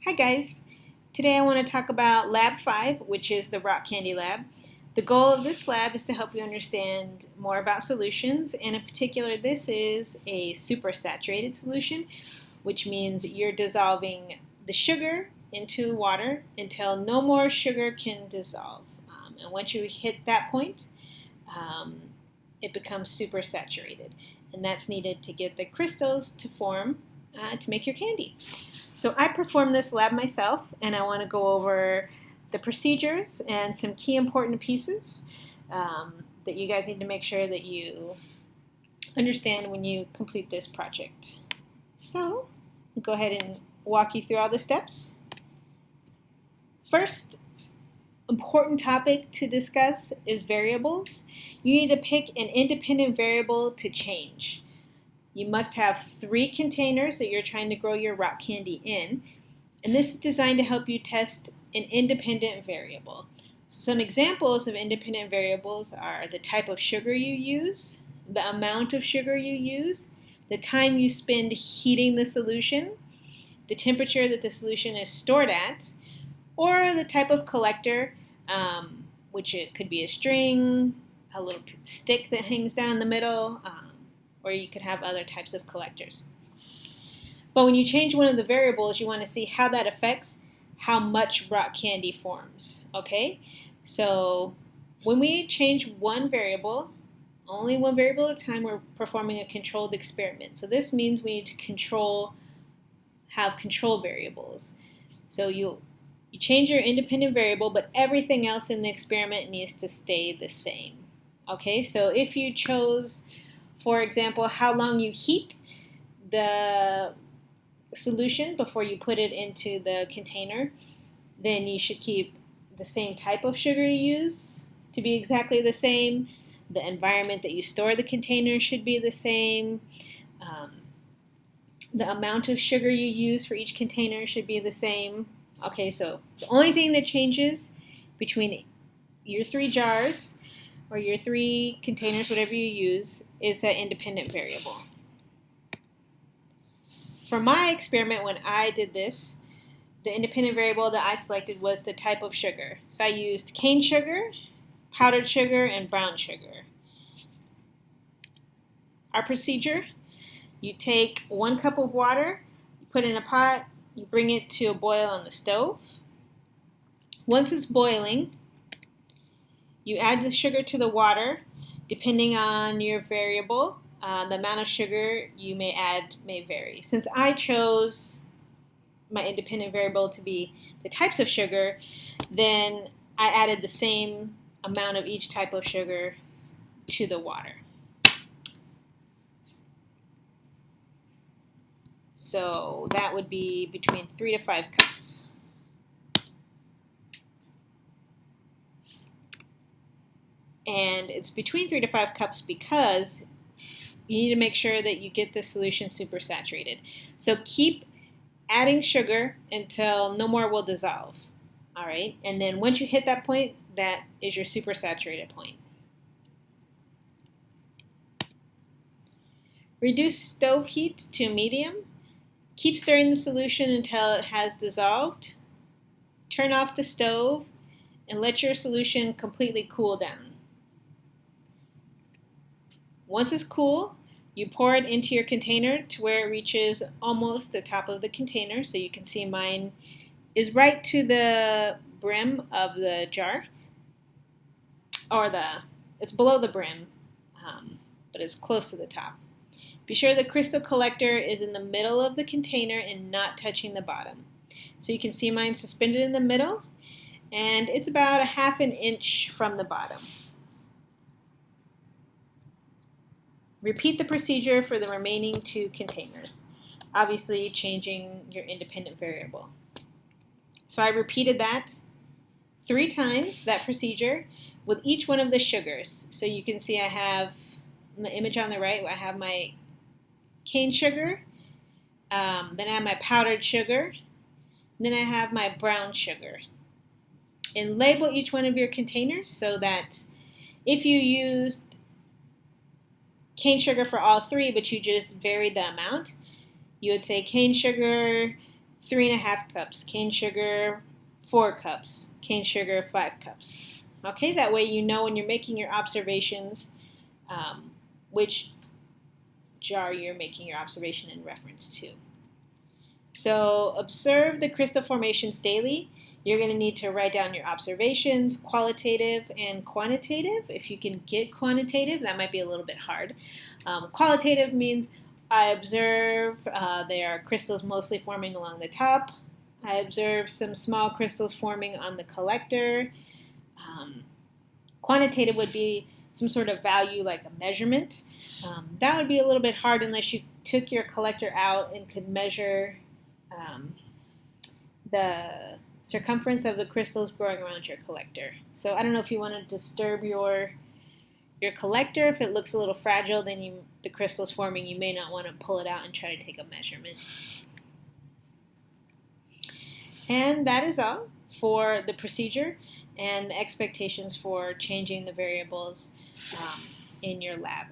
Hi guys, today I want to talk about Lab 5, which is the Rock Candy Lab. The goal of this lab is to help you understand more about solutions, and in particular this is a supersaturated solution, which means you're dissolving the sugar into water until no more sugar can dissolve. And once you hit that point, um, it becomes supersaturated, and that's needed to get the crystals to form to make your candy. So I performed this lab myself, and I want to go over the procedures and some key important pieces that you guys need to make sure that you understand when you complete this project. So I'll go ahead and walk you through all the steps. First important topic to discuss is variables. You need to pick an independent variable to change. You must have 3 containers that you're trying to grow your rock candy in, and this is designed to help you test an independent variable. Some examples of independent variables are the type of sugar you use, the amount of sugar you use, the time you spend heating the solution, the temperature that the solution is stored at, or the type of collector, which it could be a string, a little stick that hangs down the middle, or you could have other types of collectors. But when you change one of the variables, you want to see how that affects how much rock candy forms, okay? So when we change one variable, only one variable at a time, we're performing a controlled experiment. So this means we need to have control variables. So you change your independent variable, but everything else in the experiment needs to stay the same. Okay, so if you chose, for example, how long you heat the solution before you put it into the container, then you should keep the same type of sugar you use to be exactly the same. The environment that you store the container should be the same. The amount of sugar you use for each container should be the same. Okay, so the only thing that changes between your 3 jars or your 3 containers, whatever you use, is that independent variable. For my experiment, when I did this, the independent variable that I selected was the type of sugar. So I used cane sugar, powdered sugar, and brown sugar. Our procedure: you take 1 cup of water, you put it in a pot, you bring it to a boil on the stove. Once it's boiling, you add the sugar to the water. Depending on your variable, the amount of sugar you may add may vary. Since I chose my independent variable to be the types of sugar, then I added the same amount of each type of sugar to the water. So that would be between 3 to 5 cups. And it's between 3 to 5 cups because you need to make sure that you get the solution supersaturated. So keep adding sugar until no more will dissolve. All right, and then once you hit that point, that is your supersaturated point. Reduce stove heat to medium. Keep stirring the solution until it has dissolved. Turn off the stove and let your solution completely cool down. Once it's cool, you pour it into your container to where it reaches almost the top of the container. So you can see mine is right to the brim of the jar, or it's below the brim, but it's close to the top. Be sure the crystal collector is in the middle of the container and not touching the bottom. So you can see mine suspended in the middle, and it's about 1/2 inch from the bottom. Repeat the procedure for the remaining 2 containers, obviously changing your independent variable. So I repeated that 3 times, that procedure, with each one of the sugars. So you can see I have, in the image on the right, I have my cane sugar, then I have my powdered sugar, then I have my brown sugar. And label each one of your containers so that if you used cane sugar for all 3, but you just varied the amount, you would say cane sugar 3.5 cups, cane sugar 4 cups, cane sugar 5 cups. Okay, that way you know when you're making your observations which jar you're making your observation in reference to. So observe the crystal formations daily. You're going to need to write down your observations, qualitative and quantitative. If you can get quantitative, that might be a little bit hard. Qualitative means I observe there are crystals mostly forming along the top. I observe some small crystals forming on the collector. Quantitative would be some sort of value like a measurement. That would be a little bit hard unless you took your collector out and could measure the circumference of the crystals growing around your collector. So I don't know if you want to disturb your collector. If it looks a little fragile, then the crystal's forming, you may not want to pull it out and try to take a measurement. And that is all for the procedure and the expectations for changing the variables in your lab.